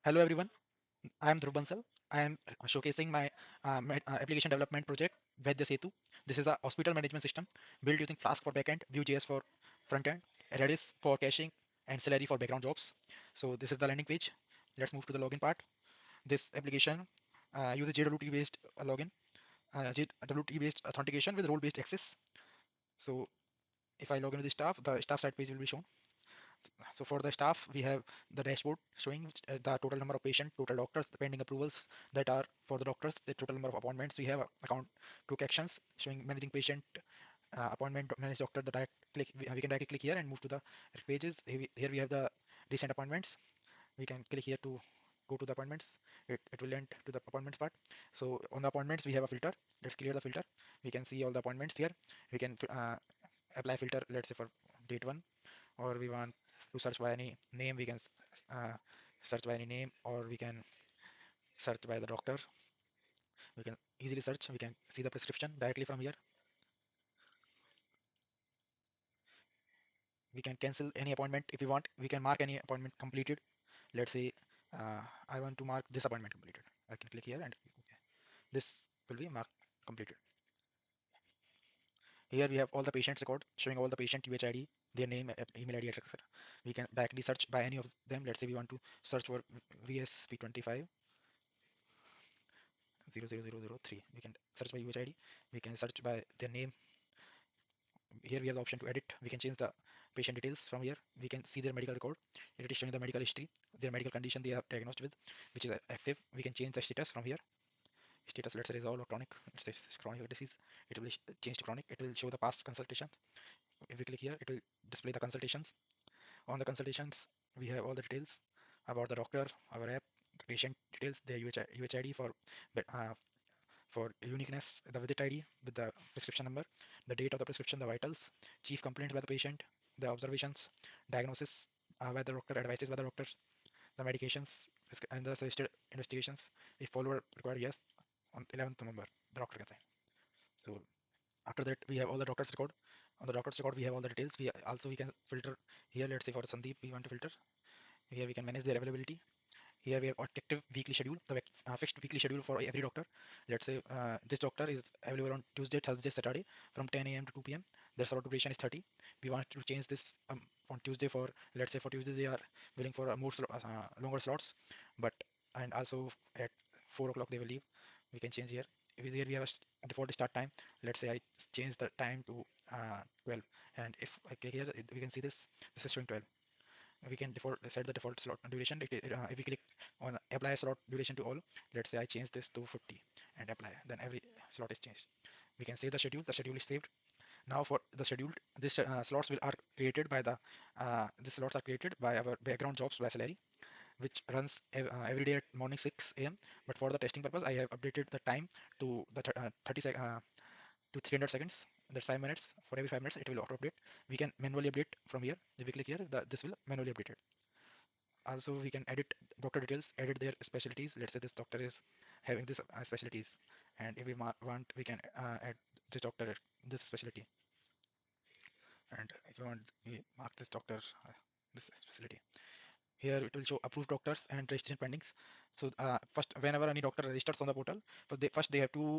Hello everyone, I am Dhruv Bansal. I am showcasing my application development project VaidyaSetu. This is a hospital management system built using Flask for backend, Vue.js for frontend, Redis for caching, and Celery for background jobs. So this is the landing page. Let's move to the login part. This application uses JWT based login, JWT based authentication with role based access. So if I log in with the staff side page will be shown. So for the staff, we have the dashboard showing the total number of patients, total doctors, the pending approvals that are for the doctors, the total number of appointments. We have account quick actions showing managing patient appointment, manage doctor. The direct click, we can directly click here and move to the pages. Here we have the recent appointments. We can click here to go to the appointments. It will end to the appointments part. So on the appointments, we have a filter. Let's clear the filter. We can see all the appointments here. We can apply filter, let's say for date 1, or we want to search by any name, we can uh, search by any name, or we can search by the doctor. We can easily search, we can see the prescription directly from here. We can cancel any appointment if we want. We can mark any appointment completed. Let's say I want to mark this appointment completed. I can click here and okay, this will be marked completed. Here we have all the patients record showing all the patient UHID, their name, email ID, etc. We can directly search by any of them. Let's say we want to search for VSP25 00003. We can search by UHID. We can search by their name. Here we have the option to edit. We can change the patient details from here. We can see their medical record. It is showing the medical history, their medical condition they are diagnosed with, which is active. We can change the status from here. Status, let's say resolved or chronic. Let's say it's chronic disease. It will change to chronic. It will show the past consultations. If we click here, it will display the consultations. On the consultations, we have all the details about the doctor, our app, the patient details, their UHID uh, for uniqueness, the visit ID with the prescription number, the date of the prescription, the vitals, chief complaints by the patient, the observations, diagnosis by the doctor, advices by the doctor, the medications, and the suggested investigations. If follower required, yes, on 11th November, the doctor can sign. So after that, we have all the doctor's record. On the doctor's record, we have all the details. We can filter here. Let's say for Sandeep, we want to filter. Here we can manage their availability. Here we have active weekly schedule, the fixed weekly schedule for every doctor. Let's say this doctor is available on Tuesday, Thursday, Saturday from 10 a.m. to 2 p.m. Their slot duration is 30. We want to change this on Tuesday for, let's say for Tuesday they are willing for longer slots, but and also at 4 o'clock they will leave. We can change here. Here we have a default start time. Let's say I change the time to 12, and if I click here, we can see this. This is showing 12. We can default set the default slot duration. If we click on apply slot duration to all, let's say I change this to 50 and apply, then every slot is changed. We can save the schedule is saved. Now for the scheduled, this slots will are created by the these slots are created by our background jobs by Celery, which runs every day at morning 6 a.m. But for the testing purpose, I have updated the time to the 30 to 300 seconds. That's 5 minutes. For every 5 minutes it will auto update. We can manually update from here. If we click here, this will manually update it. Also we can edit doctor details, edit their specialties. Let's say this doctor is having this specialties, and if we want, we can add this doctor at this specialty, and if you want, we mark this doctor this specialty. Here it will show approved doctors and registration pendings. So first, whenever any doctor registers on the portal, first they have to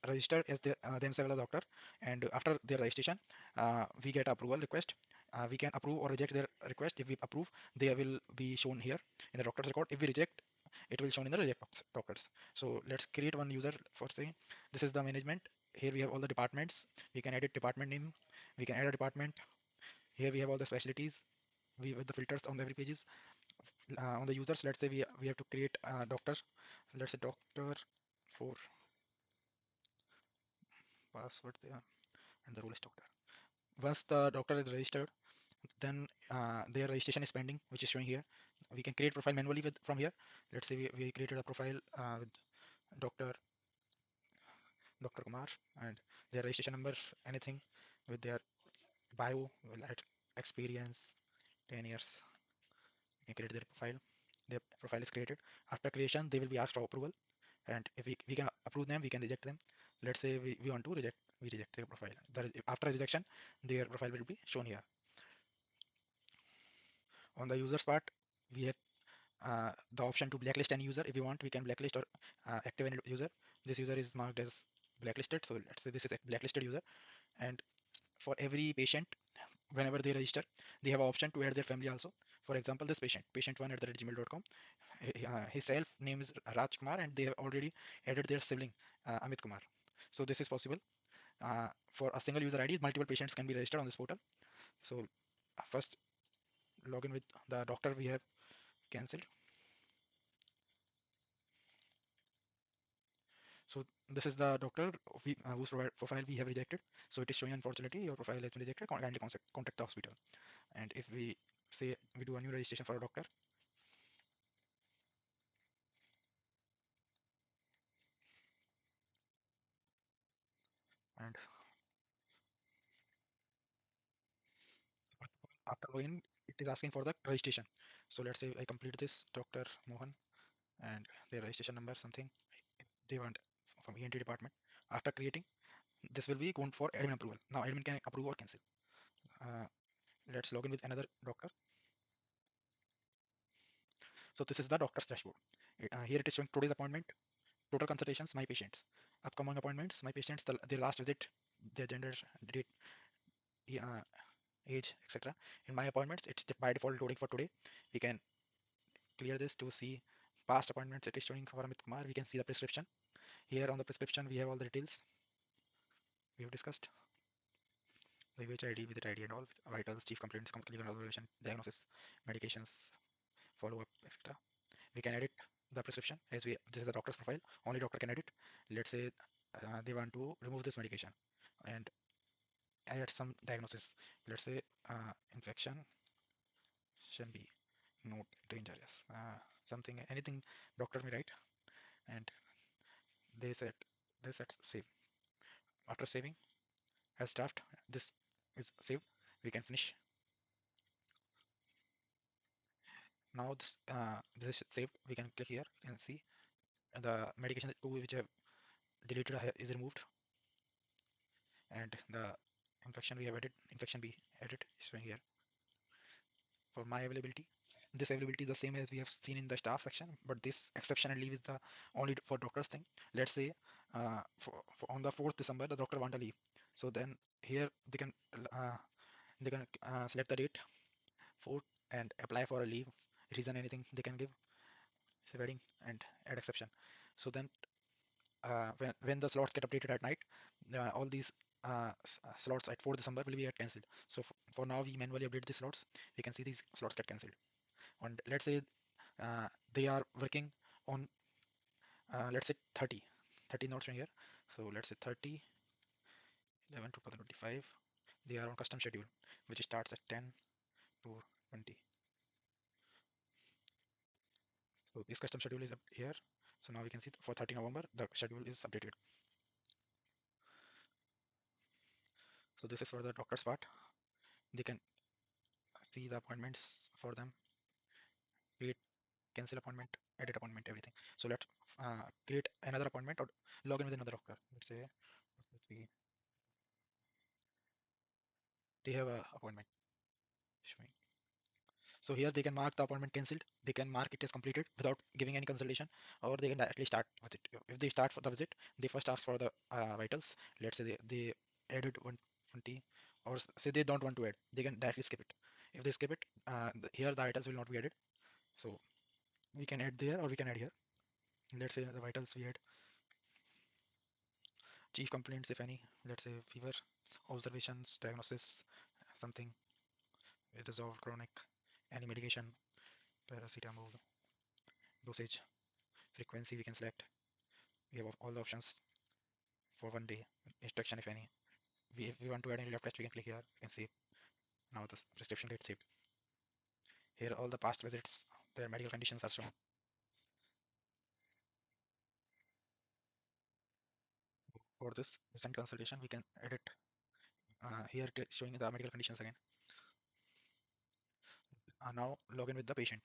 register as themselves as a doctor, and after their registration, we get approval request. We can approve or reject their request. If we approve, they will be shown here in the doctor's record. If we reject, it will shown in the reject doctors. So let's create one user for saying this is the management. Here we have all the departments. We can edit department name. We can add a department. Here we have all the specialties. We with the filters on every pages. On the users, let's say we have to create a doctor. Let's say doctor for password there, and the role is doctor. Once the doctor is registered, then their registration is pending, which is showing here. We can create profile manually with from here. Let's say we created a profile with doctor Dr. Kumar, and their registration number, anything with their bio, will add experience 10 years. We can create their profile. Their profile is created. After creation, they will be asked for approval, and if we can approve them, we can reject them. Let's say we want to reject, we reject their profile. After rejection, their profile will be shown here. On the users part, we have the option to blacklist any user. If we want, we can blacklist or active any user. This user is marked as blacklisted, so let's say this is a blacklisted user. And for every patient, whenever they register, they have an option to add their family also. For example, this patient1 at the gmail.com, his self name is Raj Kumar, and they have already added their sibling Amit Kumar. So this is possible. For a single user ID, multiple patients can be registered on this portal. So first login with the doctor we have cancelled. So this is the doctor whose profile we have rejected. So it is showing, unfortunately your profile has been rejected. Kindly contact the hospital. And if we say we do a new registration for a doctor, and after login, it is asking for the registration. So let's say I complete this Dr. Mohan and their registration number something they want from ENT department. After creating, this will be going for admin approval. Now admin can approve or cancel. Uh, let's log in with another doctor. So this is the doctor's dashboard. Here it is showing today's appointment, total consultations, my patients, upcoming appointments, my patients, their last visit, their gender, date, uh, age, etc. In my appointments, it's by default loading for today. We can clear this to see past appointments. It is showing for Amit Kumar. We can see the prescription. Here on the prescription, we have all the details we have discussed. The which ID, visit ID, and all vitals, chief complaints, clinical observation, diagnosis, medications, follow up, etc. We can edit the prescription as we this is the doctor's profile. Only doctor can edit. Let's say they want to remove this medication and add some diagnosis. Let's say infection should be not dangerous. Something anything doctor may write, and they said this at save. After saving as staffed, this is saved. We can finish. Now this is saved. We can click here. You can see the medication which have deleted is removed, and the infection we have added, infection be added is showing here. For my availability, this availability is the same as we have seen in the staff section, but this exception and leave is the only for doctors thing. Let's say for on the 4th December the doctor want to leave, so then here uh, they can select the date 4th and apply for a leave reason, anything they can give, say wedding, and add exception. So then when the slots get updated at night, all these slots at 4th December will be get cancelled. So for now we manually update the slots. We can see these slots get cancelled. And let's say they are working on let's say 30 nodes in here. So let's say 30 11 2025. They are on custom schedule which starts at 10 to 20. So this custom schedule is up here. So now we can see for 30 November the schedule is updated. So this is for the doctor's part. They can see the appointments for them, create, cancel appointment, edit appointment, everything. So let's create another appointment or log in with another doctor. Let's say they have a appointment showing. So here they can mark the appointment cancelled. They can mark it as completed without giving any consultation, or they can directly start visit. If they start for the visit, they first ask for the vitals. Let's say they added 120, or say they don't want to add, they can directly skip it. If they skip it, here the vitals will not be added. So we can add there or we can add here. Let's say the vitals we add chief complaints if any. Let's say fever, observations, diagnosis, something resolved chronic, any medication, paracetamol, dosage, frequency we can select. We have all the options for one day, instruction if any. If we want to add any lab test, we can click here. You can see now the prescription gets saved. Here all the past visits, their medical conditions are shown. For this recent consultation, we can edit. Here it is showing the medical conditions again. Now log in with the patient.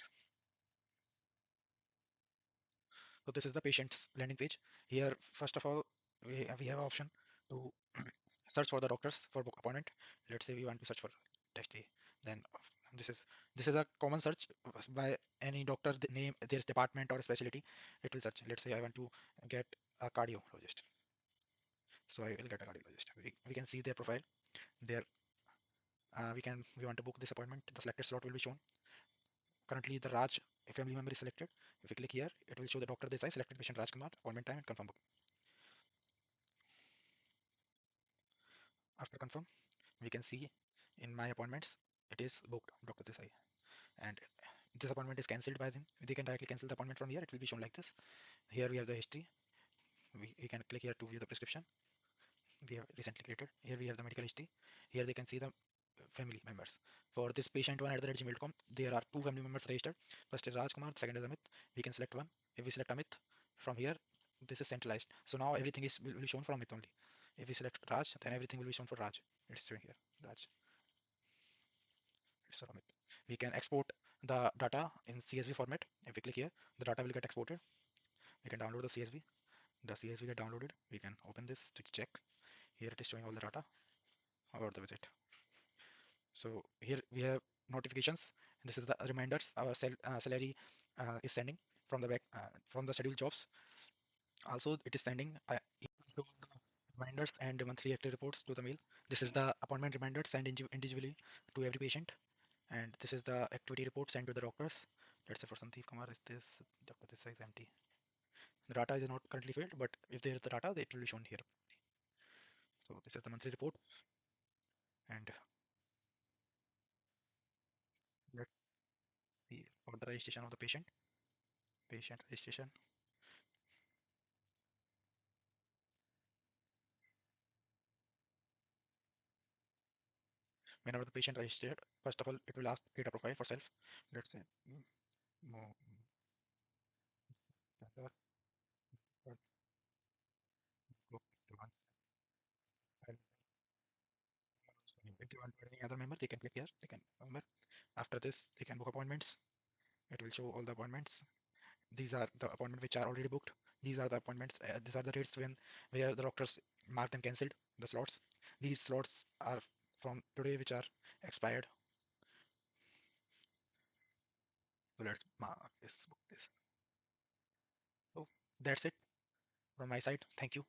So this is the patient's landing page. Here, first of all, we have an option to search for the doctors for book appointment. Let's say we want to search for test A. Then This is this is a common search by any doctor, the name, their department or specialty. It will search. Let's say I want to get a cardiologist, so I will get a cardiologist. We can see their profile. There, we want to book this appointment. The selected slot will be shown. Currently, the Raj family member is selected. If we click here, it will show the doctor Desai, selected patient Raj Kumar, appointment time and confirm book. After confirm, we can see in my appointments, it is booked Dr. Desai. And this appointment is cancelled by them. They can directly cancel the appointment from here. It will be shown like this. Here we have the history. We can click here to view the prescription we have recently created. Here we have the medical history. Here they can see the family members. For this patient one at the gmail.com, there are two family members registered. First is Raj Kumar, second is Amit. We can select one. If we select Amit from here, this is centralized. So now everything is will be shown for Amit only. If we select Raj, then everything will be shown for Raj. It's showing here. Raj. It's for Amit. We can export the data in CSV format. If we click here, the data will get exported. We can download the CSV. The CSV get downloaded. We can open this to check. Here it is showing all the data about the visit. So here we have notifications. This is the reminders our salary is sending from the back from the scheduled jobs. Also, it is sending the reminders and monthly active reports to the mail. This is the appointment reminder sent individually to every patient, and this is the activity report sent to the doctors. Let's say for Sandeep Kumar, is this Dr. This is empty. The data is not currently filled, but if there is the data, it will be shown here. So this is the monthly report, and let's see for the registration of the patient. Patient registration. Whenever the patient registered, first of all, it will ask create a profile for self. Let's say more gender, birth, group, demand, and if they want to add any other member, they can click here. They can member. After this, they can book appointments. It will show all the appointments. These are the appointments which are already booked. These are the appointments. These are the dates when where the doctors mark them cancelled. The slots. These slots are from today, which are expired. So let's mark this. Book this. So that's it from my side. Thank you.